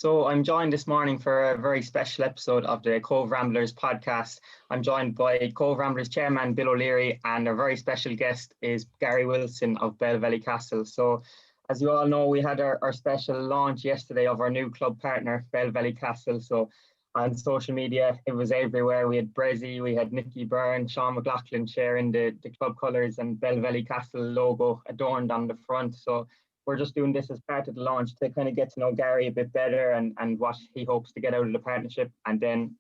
So I'm joined this morning for a very special episode of the Cobh Ramblers podcast. I'm joined by Cobh Ramblers chairman Bill O'Leary, and our very special guest is Gary Wilson of Castle. So as you all know, we had our special launch yesterday of our new club partner, Castle. So on social media, it was everywhere. We had Brezzy, we had Nicky Byrne, Sean McLaughlin sharing the club colours and Castle logo adorned on the front. So we're just doing this as part of the launch to kind of get to know Gary a bit better and what he hopes to get out of the partnership. And then,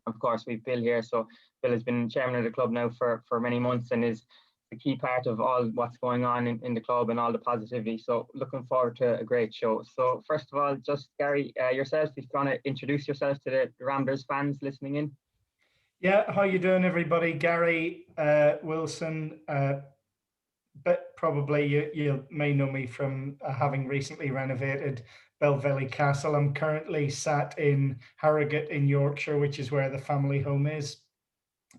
of course, we've Bill here. So Bill has been chairman of the club now for many months and is a key part of all what's going on in the club and all the positivity. So looking forward to a great show. So first of all, just Gary, yourself, if you want to introduce yourself to the Ramblers fans listening in. Yeah, how you doing, everybody? Gary Wilson. But probably you may know me from having recently renovated Belvelly Castle. I'm currently sat in Harrogate in Yorkshire, which is where the family home is.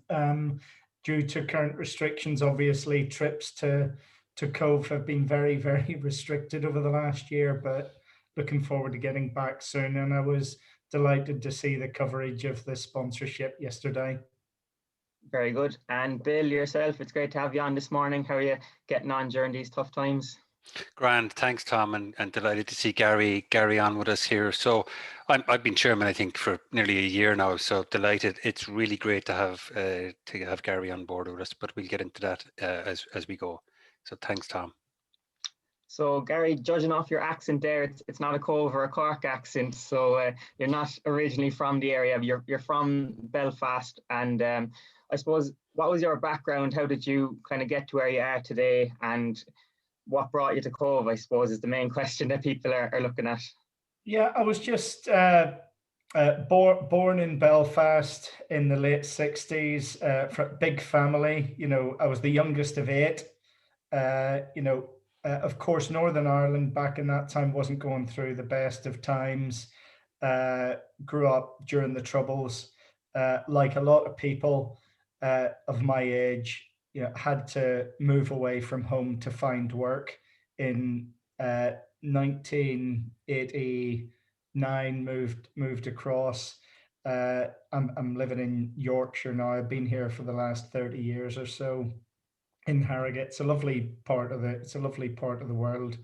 Due to current restrictions, obviously trips to Cobh have been very, very restricted over the last year, but looking forward to getting back soon. And I was delighted to see the coverage of the sponsorship yesterday. Very good. And Bill, yourself, it's great to have you on this morning. How are you getting on during these tough times? Grand, thanks, Tom, and delighted to see Gary on with us here. So I've been chairman, I think, for nearly a year now. So delighted. It's really great to have Gary on board with us. But we'll get into that as we go. So thanks, Tom. So Gary, judging off your accent there, it's not a Cobh or a Cork accent. So you're not originally from the area. You're from Belfast, and I suppose, what was your background? How did you kind of get to where you are today? And what brought you to Cobh, I suppose, is the main question that people are looking at. Yeah, I was just born in Belfast in the late 60s, for a big family. You know, I was the youngest of 8. Of course, Northern Ireland back in that time wasn't going through the best of times. Grew up during the Troubles. Like a lot of people of my age, had to move away from home to find work. In 1989, moved across. I'm living in Yorkshire now. I've been here for the last 30 years or so in Harrogate. It's a lovely part of it. It's a lovely part of the world.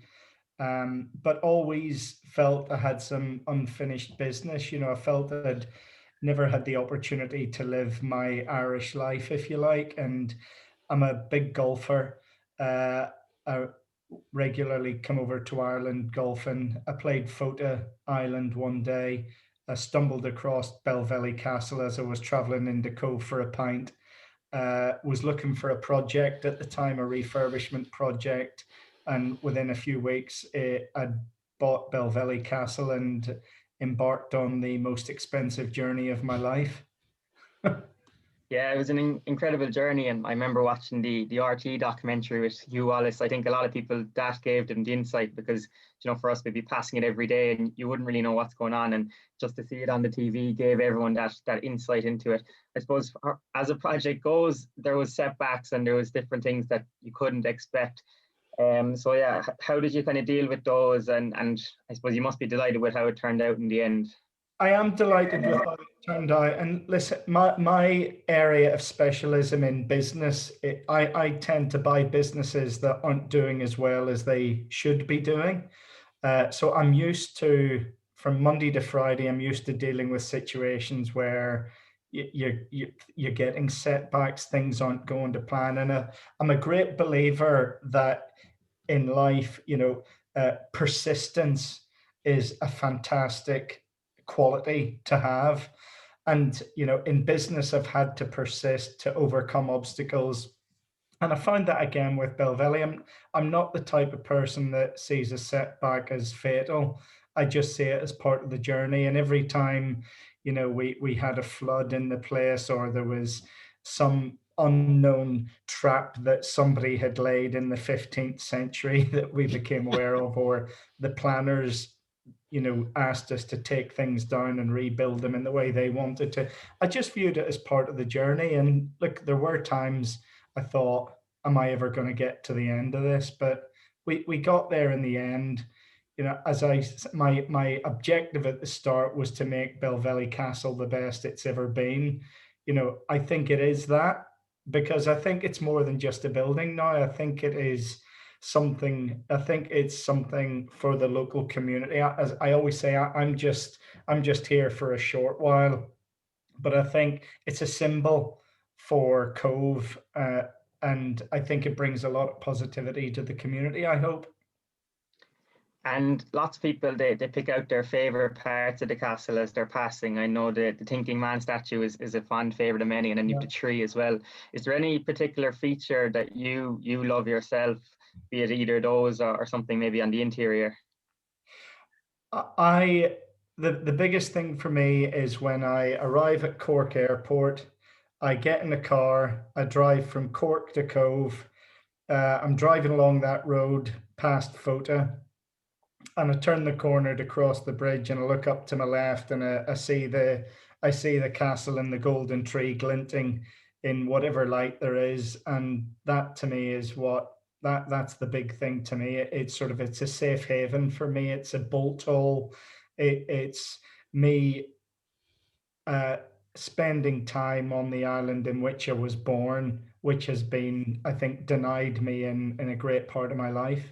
But always felt I had some unfinished business. I felt that I'd never had the opportunity to live my Irish life, if you like. And I'm a big golfer. I regularly come over to Ireland golfing. I played Fota Island one day. I stumbled across Belvelly Castle as I was traveling into Cobh for a pint. Was looking for a project at the time, a refurbishment project. And within a few weeks, I'd bought Belvelly Castle and embarked on the most expensive journey of my life. Yeah, it was an incredible journey, and I remember watching the RT documentary with Hugh Wallace. I think a lot of people, that gave them the insight, because for us, we'd be passing it every day and you wouldn't really know what's going on, and just to see it on the TV gave everyone that insight into it. I suppose as a project goes, there was setbacks and there was different things that you couldn't expect. So yeah, how did you kind of deal with those? And I suppose you must be delighted with how it turned out in the end. I am delighted with how it turned out. And listen, my area of specialism in business, I tend to buy businesses that aren't doing as well as they should be doing. So I'm used to, from Monday to Friday, I'm used to dealing with situations where you're getting setbacks, things aren't going to plan. And I'm a great believer that in life, persistence is a fantastic quality to have. And in business, I've had to persist to overcome obstacles. And I found that again with Belvelly. I'm not the type of person that sees a setback as fatal. I just see it as part of the journey. And every time, we had a flood in the place, or there was some unknown trap that somebody had laid in the 15th century that we became aware of, or the planners asked us to take things down and rebuild them in the way they wanted to. I just viewed it as part of the journey. And look, there were times I thought, am I ever going to get to the end of this? But we got there in the end. my objective at the start was to make Belvelly Castle the best it's ever been. I think it is that, because I think it's more than just a building now. I think it's something for the local community. As I always say, I'm just here for a short while, but I think it's a symbol for Cobh, and I think it brings a lot of positivity to the community, I hope. And lots of people, they pick out their favourite parts of the castle as they're passing. I know the Thinking Man statue is a fond favourite of many, and then you have the tree as well. Is there any particular feature that you love yourself, be it either of those or something maybe on the interior? The biggest thing for me is when I arrive at Cork Airport, I get in the car, I drive from Cork to Cobh. I'm driving along that road past Fota, and I turn the corner to cross the bridge, and I look up to my left, and I see the castle and the golden tree glinting in whatever light there is, and that to me is that's the big thing to me. It's a safe haven for me. It's a bolt hole. It's me spending time on the island in which I was born, which has been, I think, denied me in a great part of my life.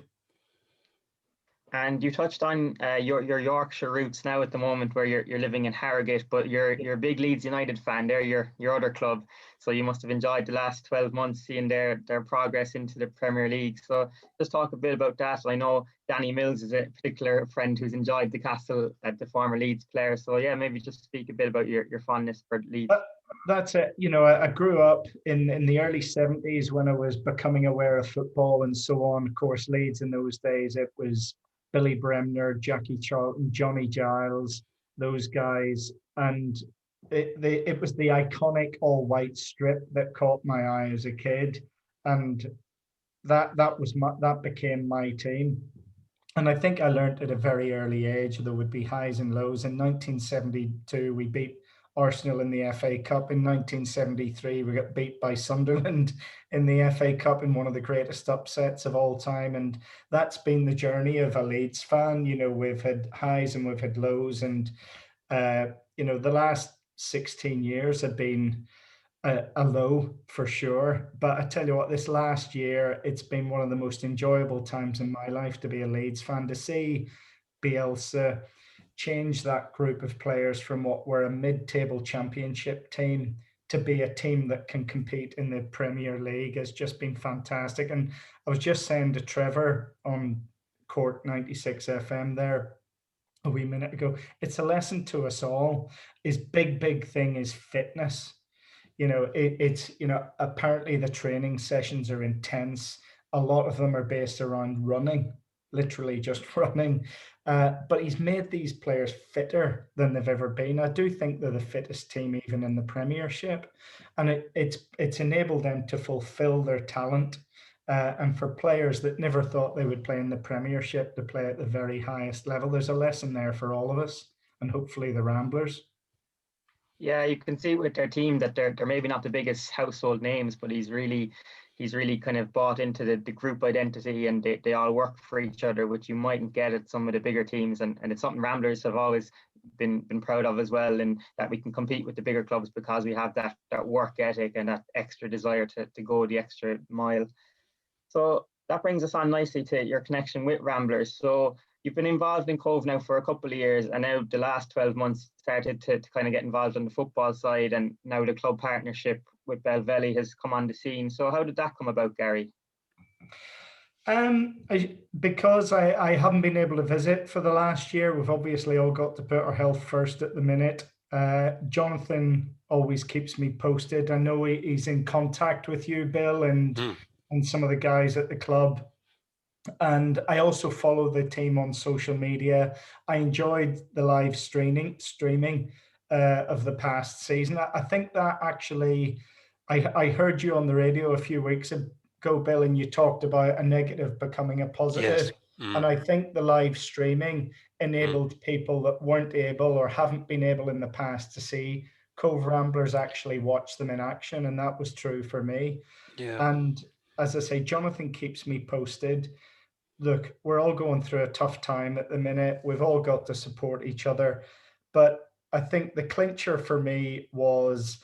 And you touched on your Yorkshire roots now at the moment, where you're living in Harrogate, but you're a big Leeds United fan. They're your other club, so you must have enjoyed the last 12 months seeing their progress into the Premier League. So just talk a bit about that. I know Danny Mills is a particular friend who's enjoyed the Castle, the former Leeds player. So yeah, maybe just speak a bit about your fondness for Leeds. That's it. I grew up in the early 70s when I was becoming aware of football and so on. Of course, Leeds in those days, it was Billy Bremner, Jackie Charlton, Johnny Giles, those guys. And it was the iconic all-white strip that caught my eye as a kid. And that became my team. And I think I learned at a very early age there would be highs and lows. In 1972, we beat Arsenal in the FA Cup. In 1973, we got beat by Sunderland in the FA Cup in one of the greatest upsets of all time. And that's been the journey of a Leeds fan. We've had highs and we've had lows. And, the last 16 years have been a low for sure. But I tell you what, this last year, it's been one of the most enjoyable times in my life to be a Leeds fan, to see Bielsa change that group of players from what were a mid-table championship team to be a team that can compete in the Premier League has just been fantastic. And I was just saying to Trevor on Cork 96 FM there a wee minute ago, it's a lesson to us all. His big thing is fitness. Apparently the training sessions are intense. A lot of them are based around running, literally just running. But he's made these players fitter than they've ever been. I do think they're the fittest team even in the Premiership. And it's enabled them to fulfill their talent. And for players that never thought they would play in the Premiership to play at the very highest level, there's a lesson there for all of us, and hopefully the Ramblers. Yeah, you can see with their team that they're maybe not the biggest household names, but he's really kind of bought into the group identity, and they all work for each other, which you mightn't get at some of the bigger teams. And it's something Ramblers have always been proud of as well, and that we can compete with the bigger clubs because we have that work ethic and that extra desire to go the extra mile. So that brings us on nicely to your connection with Ramblers. So you've been involved in Cobh now for a couple of years, and now the last 12 months started to kind of get involved on the football side, and now the club partnership with Belvelly has come on the scene. So how did that come about, Gary? Because I haven't been able to visit for the last year, we've obviously all got to put our health first at the minute. Jonathan always keeps me posted. I know he's in contact with you, Bill, and some of the guys at the club. And I also follow the team on social media. I enjoyed the live streaming of the past season. I think that actually, I heard you on the radio a few weeks ago, Bill, and you talked about a negative becoming a positive. Yes. And I think the live streaming enabled people that weren't able or haven't been able in the past to see Cobh Ramblers actually watch them in action. And that was true for me. Yeah. And as I say, Jonathan keeps me posted. look, we're all going through a tough time at the minute. We've all got to support each other. But I think the clincher for me was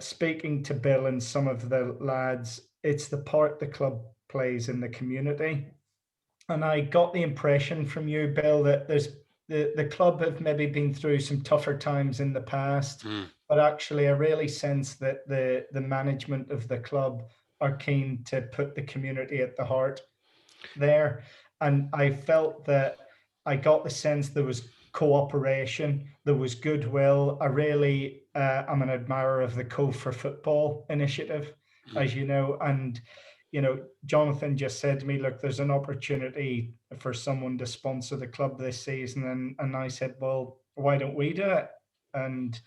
speaking to Bill and some of the lads. It's the part the club plays in the community. And I got the impression from you, Bill, that the club have maybe been through some tougher times in the past, but actually I really sense that the management of the club are keen to put the community at the heart there. And I felt that I got the sense there was cooperation, there was goodwill. I really am an admirer of the Cobh for Football initiative, as you know. And, Jonathan just said to me, look, there's an opportunity for someone to sponsor the club this season. And I said, well, why don't we do it? And,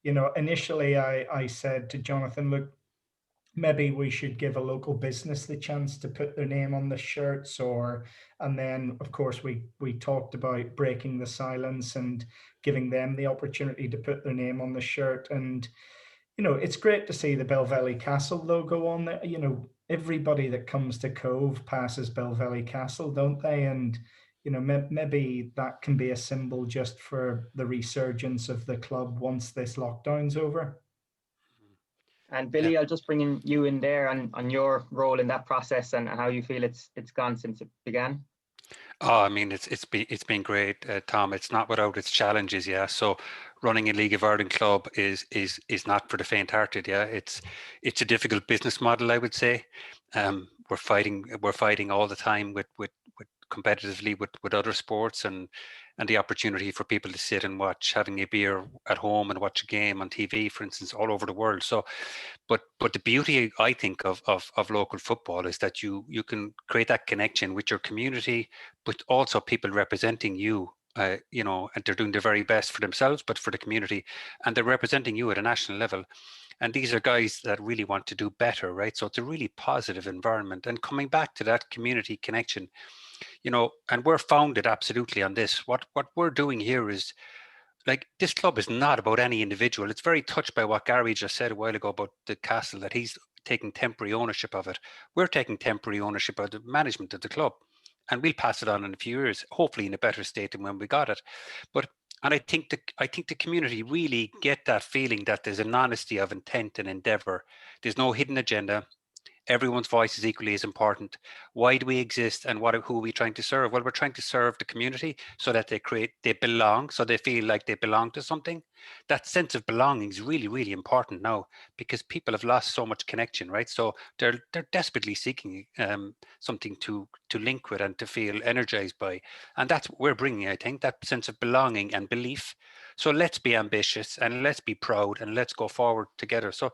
initially I said to Jonathan, look, maybe we should give a local business the chance to put their name on the shirts, and then of course we talked about breaking the silence and giving them the opportunity to put their name on the shirt. And it's great to see the Belvelly Castle logo on there. Everybody that comes to Cobh passes Belvelly Castle, don't they? And maybe that can be a symbol just for the resurgence of the club once this lockdown's over. And Billy, I'll just bring you in there on your role in that process and how you feel it's gone since it began. Oh, I mean, it's been great, Tom. It's not without its challenges, yeah. So running a League of Ireland club is not for the faint-hearted, yeah. It's a difficult business model, I would say. We're fighting all the time with competitively with other sports, and the opportunity for people to sit and watch, having a beer at home and watch a game on TV, for instance, all over the world. So but the beauty, I think, of local football is that you can create that connection with your community, but also people representing you, and they're doing their very best for themselves, but for the community, and they're representing you at a national level. And these are guys that really want to do better, right? So it's a really positive environment. And coming back to that community connection, and we're founded absolutely on this. What we're doing here is, like, this club is not about any individual. It's very touched by what Gary just said a while ago about the castle, that he's taking temporary ownership of it. We're taking temporary ownership of the management of the club, and we'll pass it on in a few years, hopefully in a better state than when we got it. And I think the community really get that feeling that there's an honesty of intent and endeavour. There's no hidden agenda. Everyone's voice is equally as important. Why do we exist, and who are we trying to serve? Well, we're trying to serve the community so that they belong, so they feel like they belong to something. That sense of belonging is really, really important now, because people have lost so much connection, right? So they're desperately seeking something to link with and to feel energized by. And that's what we're bringing, I think, that sense of belonging and belief. So let's be ambitious and let's be proud and let's go forward together. So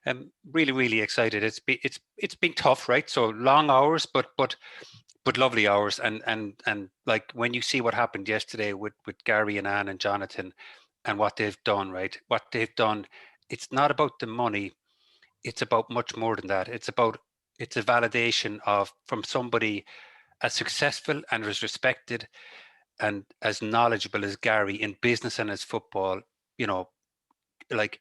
I'm really, really excited. It's been tough, right? So long hours, but lovely hours. And like, when you see what happened yesterday with Gary and Anne and Jonathan and what they've done, right? What they've done, it's not about the money. It's about much more than that. It's a validation from somebody as successful and as respected and as knowledgeable as Gary in business and as football, like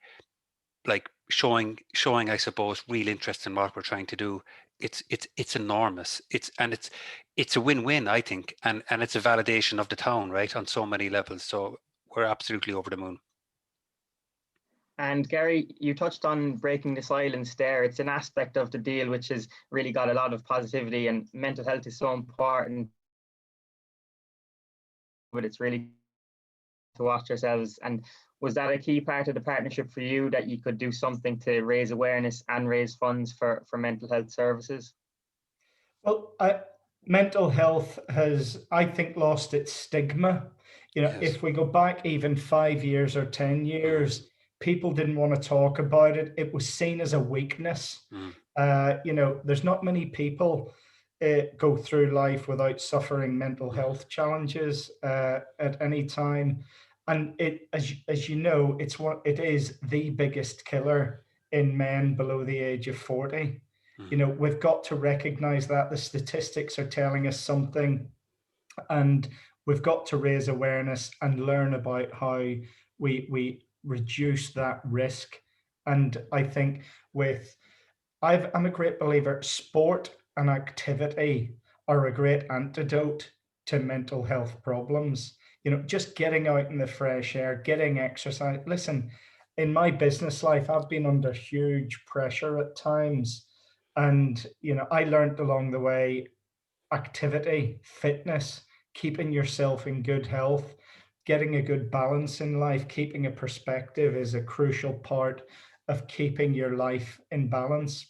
showing, I suppose, real interest in what we're trying to do. It's enormous. It's a win-win, I think, and it's a validation of the town, right, on so many levels. So we're absolutely over the moon. And Gary, you touched on breaking the silence there. It's an aspect of the deal which has really got a lot of positivity, and mental health is so important. But it's really to watch ourselves. And was that a key part of the partnership for you, that you could do something to raise awareness and raise funds for mental health services? Well, mental health has, I think, lost its stigma. Yes. If we go back even 5 years or 10 years, people didn't want to talk about it. It was seen as a weakness. There's not many people go through life without suffering mental health challenges at any time. And it, as you know, it is the biggest killer in men below the age of 40. We've got to recognize that the statistics are telling us something, and we've got to raise awareness and learn about how we reduce that risk. And I think I'm a great believer, sport and activity are a great antidote to mental health problems. Just getting out in the fresh air, getting exercise. Listen, in my business life, I've been under huge pressure at times. And, I learned along the way activity, fitness, keeping yourself in good health, getting a good balance in life, keeping a perspective is a crucial part of keeping your life in balance.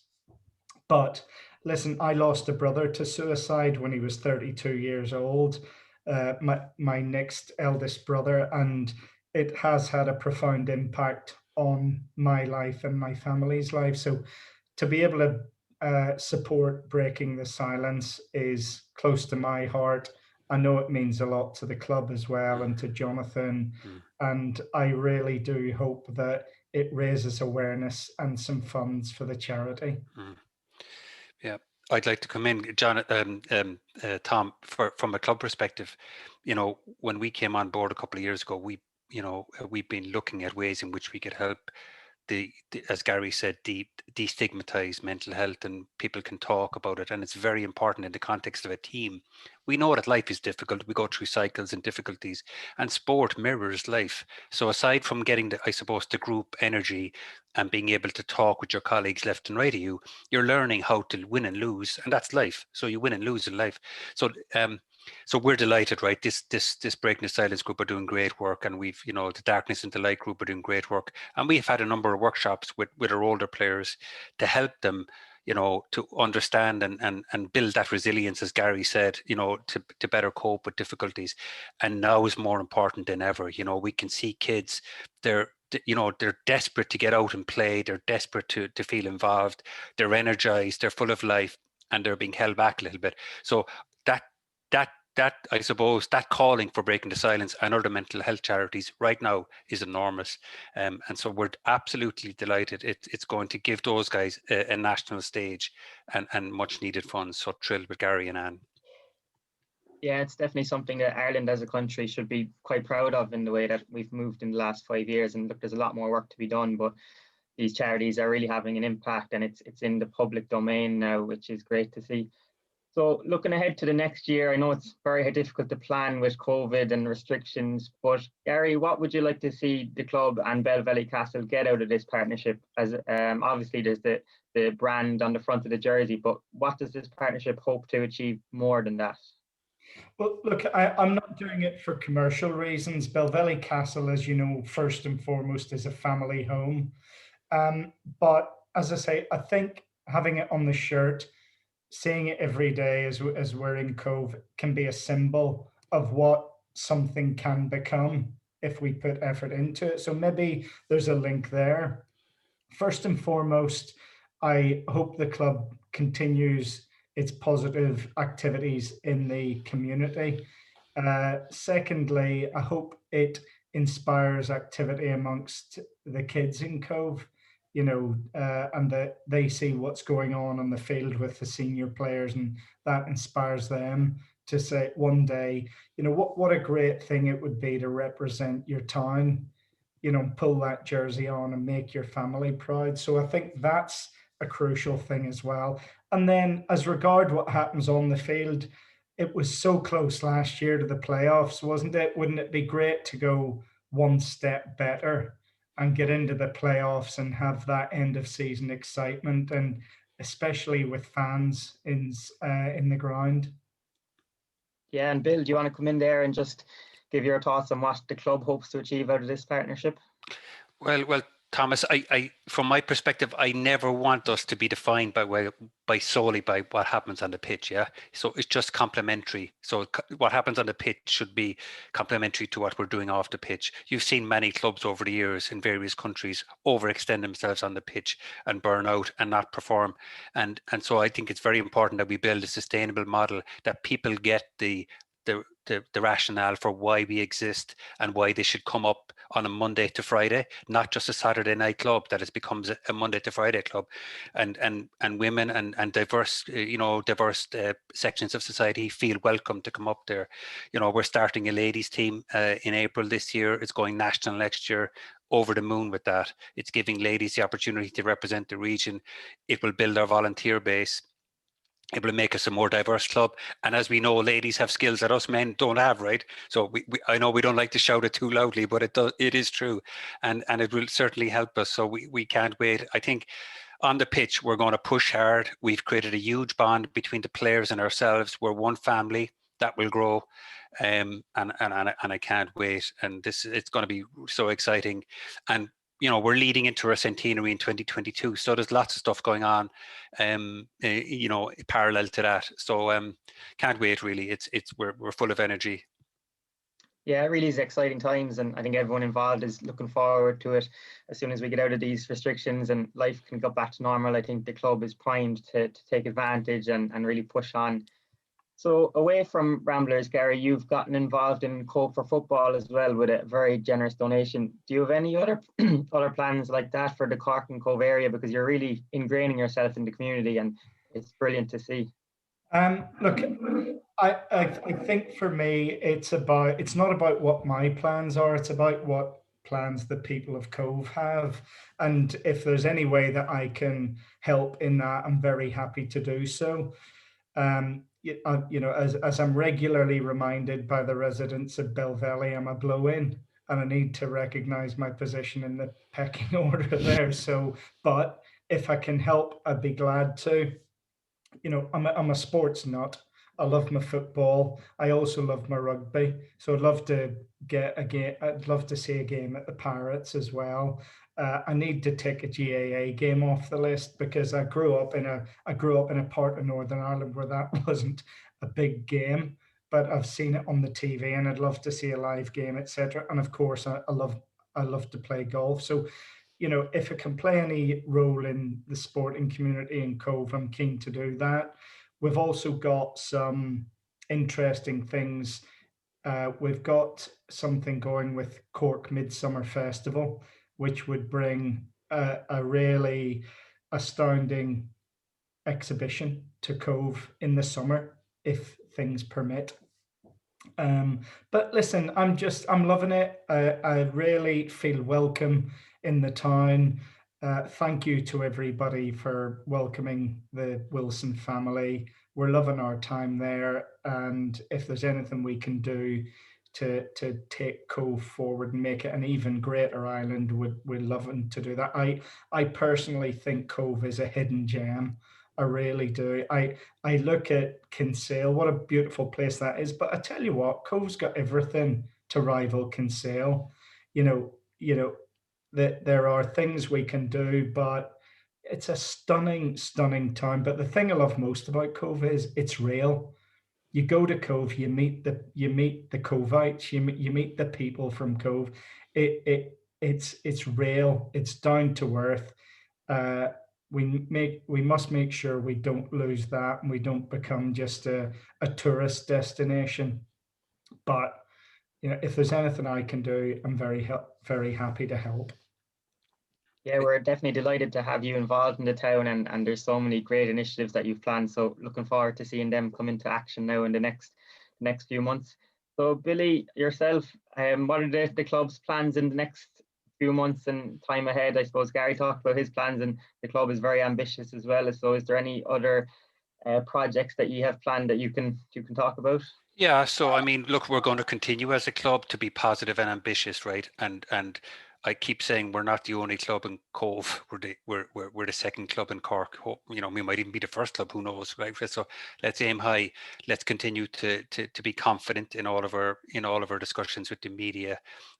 But listen, I lost a brother to suicide when he was 32 years old, my next eldest brother, and it has had a profound impact on my life and my family's life. So to be able to support Breaking the Silence is close to my heart. I know it means a lot to the club as well and to Jonathan. And I really do hope that it raises awareness and some funds for the charity. Yeah, I'd like to come in, John, Tom, from a club perspective. When we came on board a couple of years ago, we've been looking at ways in which we could help as Gary said, destigmatize mental health, and people can talk about it. And it's very important in the context of a team. We know that life is difficult. We go through cycles and difficulties, and sport mirrors life. So aside from getting the group energy and being able to talk with your colleagues left and right of you, you're learning how to win and lose, and that's life. So you win and lose in life. So we're delighted, right? This Breaking the Silence group are doing great work, and we've, the Darkness into Light group are doing great work, and we've had a number of workshops with our older players to help them, to understand and build that resilience, as Gary said, to better cope with difficulties. And now is more important than ever. We can see kids, they're desperate to get out and play. They're desperate to feel involved. They're energized. They're full of life, and they're being held back a little bit. So that I suppose that calling for Breaking the Silence and other mental health charities right now is enormous, and so we're absolutely delighted. It's going to give those guys a national stage and much needed funds. So thrilled with Gary and Anne. Yeah, it's definitely something that Ireland as a country should be quite proud of in the way that we've moved in the last 5 years. And look, there's a lot more work to be done, but these charities are really having an impact, and it's in the public domain now, which is great to see. So looking ahead to the next year, I know it's very difficult to plan with COVID and restrictions, but Gary, what would you like to see the club and Ballycastle get out of this partnership? As obviously there's the brand on the front of the jersey, but what does this partnership hope to achieve more than that? Well, look, I'm not doing it for commercial reasons. Ballycastle, as you know, first and foremost is a family home. But as I say, I think having it on the shirt, seeing it every day as we're in Cobh, can be a symbol of what something can become if we put effort into it. So maybe there's a link there. First and foremost, I hope the club continues its positive activities in the community. Secondly, I hope it inspires activity amongst the kids in Cobh, and that they see what's going on the field with the senior players, and that inspires them to say one day, what a great thing it would be to represent your town, pull that jersey on and make your family proud. So I think that's a crucial thing as well. And then as regard what happens on the field, it was so close last year to the playoffs, wasn't it? Wouldn't it be great to go one step better and get into the playoffs and have that end of season excitement, and especially with fans in the ground? Yeah, and Bill, do you want to come in there and just give your thoughts on what the club hopes to achieve out of this partnership? Well, Thomas, I from my perspective, I never want us to be defined solely by what happens on the pitch. Yeah, so it's just complementary. So what happens on the pitch should be complementary to what we're doing off the pitch. You've seen many clubs over the years in various countries overextend themselves on the pitch and burn out and not perform. And so I think it's very important that we build a sustainable model, that people get the rationale for why we exist and why they should come up on a Monday to Friday, not just a Saturday night club, that it becomes a Monday to Friday club, and women and diverse sections of society feel welcome to come up there. We're starting a ladies team in April this year. It's going national next year. Over the moon with that. It's giving ladies the opportunity to represent the region. It will build our volunteer base. able to make us a more diverse club. And as we know, ladies have skills that us men don't have, right? So I know we don't like to shout it too loudly, but it is true, and it will certainly help us. So we can't wait. I think on the pitch we're going to push hard. We've created a huge bond between the players and ourselves. We're one family that will grow, and I can't wait. And it's going to be so exciting. And we're leading into our centenary in 2022, so there's lots of stuff going on, parallel to that. So can't wait. Really, we're full of energy. Yeah, it really is exciting times, and I think everyone involved is looking forward to it. As soon as we get out of these restrictions and life can go back to normal, I think the club is primed to take advantage and really push on. So away from Ramblers, Gary, you've gotten involved in Cobh for Football as well with a very generous donation. Do you have any other other plans like that for the Cork and Cobh area? Because you're really ingraining yourself in the community, and it's brilliant to see. Look, I think for me, it's not about what my plans are. It's about what plans the people of Cobh have. And if there's any way that I can help in that, I'm very happy to do so. As I'm regularly reminded by the residents of Belvelly, I'm a blow-in, and I need to recognise my position in the pecking order there. So, but if I can help, I'd be glad to. I'm a sports nut. I love my football. I also love my rugby. So I'd love to get a game. I'd love to see a game at the Pirates as well. I need to take a GAA game off the list because I grew up in a part of Northern Ireland where that wasn't a big game, but I've seen it on the TV and I'd love to see a live game, etc. And of course, I love to play golf. So, if I can play any role in the sporting community in Cobh, I'm keen to do that. We've also got some interesting things. We've got something going with Cork Midsummer Festival, which would bring a really astounding exhibition to Cobh in the summer, if things permit. But listen, I'm loving it. I really feel welcome in the town. Thank you to everybody for welcoming the Wilson family. We're loving our time there, and if there's anything we can do to take Cobh forward and make it an even greater island, we're loving to do that. I personally think Cobh is a hidden gem. I really do. I look at Kinsale, what a beautiful place that is. But I tell you what, Cobh's got everything to rival Kinsale. That there are things we can do, but it's a stunning, stunning town. But the thing I love most about Cobh is it's real. You go to Cobh, you meet the Cobhites, you meet the people from Cobh. It's real. It's down to earth. We must make sure we don't lose that and we don't become just a tourist destination. But if there's anything I can do, I'm very happy to help. Yeah, we're definitely delighted to have you involved in the town, and there's so many great initiatives that you've planned. So looking forward to seeing them come into action now in the next few months. So Billy, yourself, what are the club's plans in the next few months and time ahead? I suppose Gary talked about his plans, and the club is very ambitious as well. So is there any other projects that you have planned that you can talk about? Yeah, so I mean, look, we're going to continue as a club to be positive and ambitious, right? And I keep saying we're not the only club in Cobh. We're the second club in Cork. We might even be the first club. Who knows, right? So let's aim high. Let's continue to be confident in all of our discussions with the media,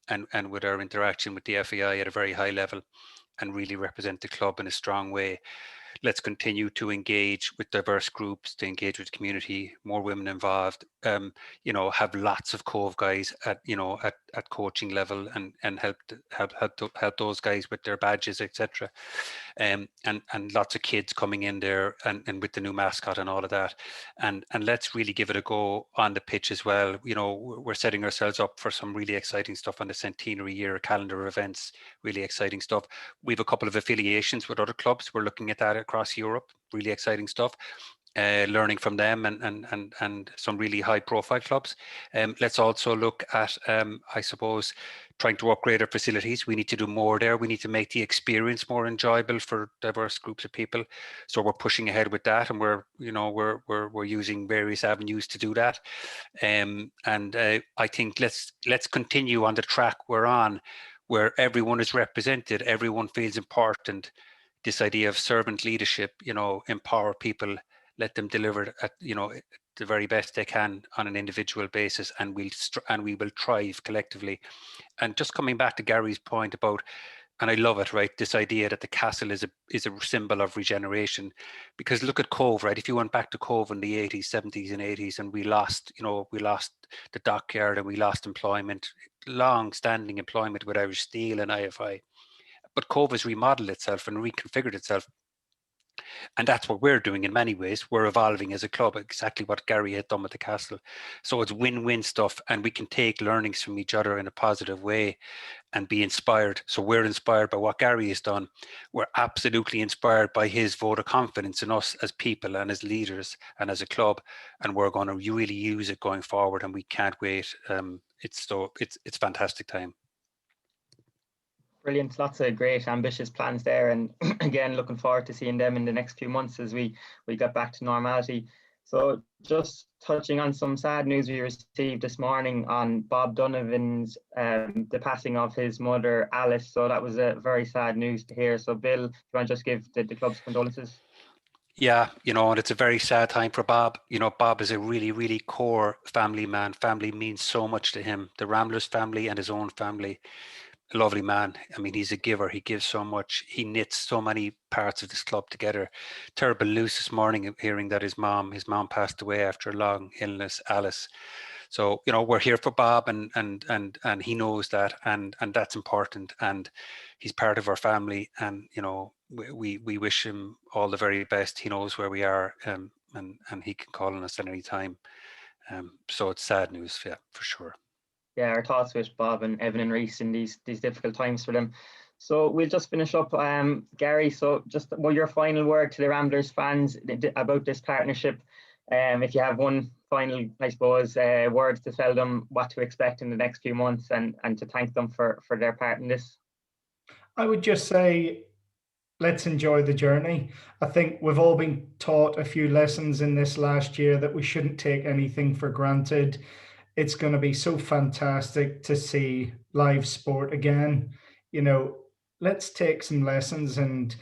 and with our interaction with the FAI at a very high level, and really represent the club in a strong way. Let's continue to engage with diverse groups, to engage with the community, more women involved, have lots of Cobh guys at coaching level, and help those guys with their badges, etc. And lots of kids coming in there, and with the new mascot and all of that. And let's really give it a go on the pitch as well. We're setting ourselves up for some really exciting stuff on the centenary year calendar of events, really exciting stuff. We have a couple of affiliations with other clubs. We're looking at that across Europe, really exciting stuff. learning from them and some really high profile clubs. Let's also look at, I suppose, trying to upgrade our facilities. We need to do more there. We need to make the experience more enjoyable for diverse groups of people. So we're pushing ahead with that, and we're using various avenues to do that. And I think let's continue on the track we're on, where everyone is represented, everyone feels important. This idea of servant leadership, empower people, let them deliver at the very best they can on an individual basis, and we will thrive collectively. And just coming back to Gary's point about, and I love it, right, this idea that the castle is a symbol of regeneration. Because look at Cobh, right? If you went back to Cobh in the 80s, 70s and 80s, and we lost the dockyard, and we lost employment, long-standing employment with Irish Steel and IFI. But Cobh has remodeled itself and reconfigured itself. And that's what we're doing in many ways. We're evolving as a club, exactly what Gary had done with the castle. So it's win-win stuff, and we can take learnings from each other in a positive way and be inspired. So we're inspired by what Gary has done. We're absolutely inspired by his vote of confidence in us as people and as leaders and as a club. And we're going to really use it going forward, and we can't wait. It's fantastic time. Brilliant. Lots of great ambitious plans there, and again looking forward to seeing them in the next few months as we get back to normality. So just touching on some sad news we received this morning on Bob Donovan's the passing of his mother Alice. So that was a very sad news to hear. So Bill, do you want to just give the club's condolences? Yeah, and it's a very sad time for Bob. Bob is a really, really core family man. Family means so much to him. The Ramblers family and his own family. A lovely man. I mean, he's a giver. He gives so much. He knits so many parts of this club together. Terrible news this morning, hearing that his mom passed away after a long illness, Alice. So we're here for Bob, and he knows that, and that's important. And he's part of our family, and we wish him all the very best. He knows where we are, and he can call on us at any time. So it's sad news, yeah, for sure. Yeah, our thoughts with Bob and Evan and Reese in these difficult times for them. So we'll just finish up, Gary. So just your final word to the Ramblers fans about this partnership. If you have one final, I suppose, words to tell them what to expect in the next few months, and to thank them for their part in this. I would just say, let's enjoy the journey. I think we've all been taught a few lessons in this last year that we shouldn't take anything for granted. It's going to be so fantastic to see live sport again. Let's take some lessons, and,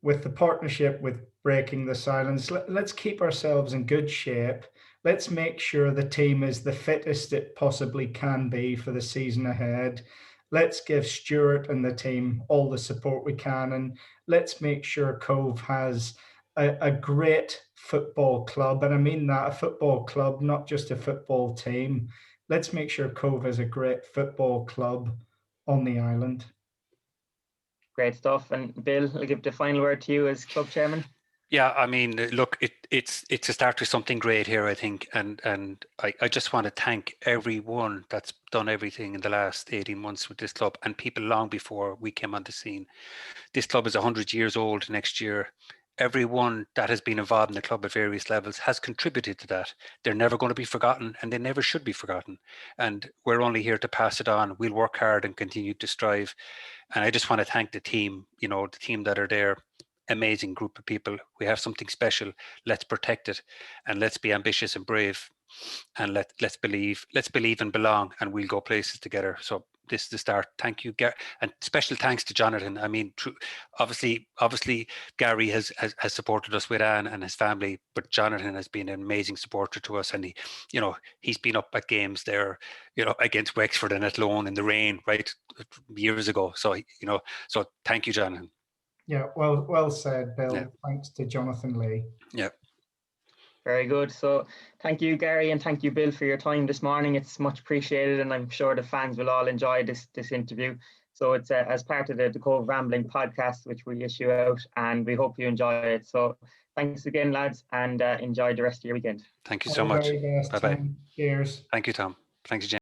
with the partnership with Breaking the Silence, let's keep ourselves in good shape. Let's make sure the team is the fittest it possibly can be for the season ahead. Let's give Stuart and the team all the support we can, and let's make sure Cobh has a great football club. And I mean that, a football club, not just a football team. Let's make sure Cobh has a great football club on the island. Great stuff. And Bill, I'll give the final word to you as club chairman. Yeah, I mean, look, it's a start to something great here, I think, and I just want to thank everyone that's done everything in the last 18 months with this club, and people long before we came on the scene. This club is 100 years old next year. Everyone that has been involved in the club at various levels has contributed to that. They're never going to be forgotten, and they never should be forgotten. And we're only here to pass it on. We'll work hard and continue to strive. And I just want to thank the team, the team that are there. Amazing group of people. We have something special. Let's protect it, and let's be ambitious and brave, and let's believe and belong, and we'll go places together. So this is the start. Thank you, Gary, and special thanks to Jonathan. I mean, obviously, Gary has supported us with Anne and his family, but Jonathan has been an amazing supporter to us, and he's been up at games there, against Wexford and at loan in the rain, right, years ago. So so thank you, Jonathan. Yeah, well said, Bill. Yeah. Thanks to Jonathan Lee. Yeah. Very good. So thank you, Gary, and thank you, Bill, for your time this morning. It's much appreciated, and I'm sure the fans will all enjoy this interview. So it's as part of the Cobh Rambling Podcast, which we issue out, and we hope you enjoy it. So thanks again, lads, and enjoy the rest of your weekend. Thank you so much. Bye-bye. Cheers. Thank you, Tom. Thanks, James.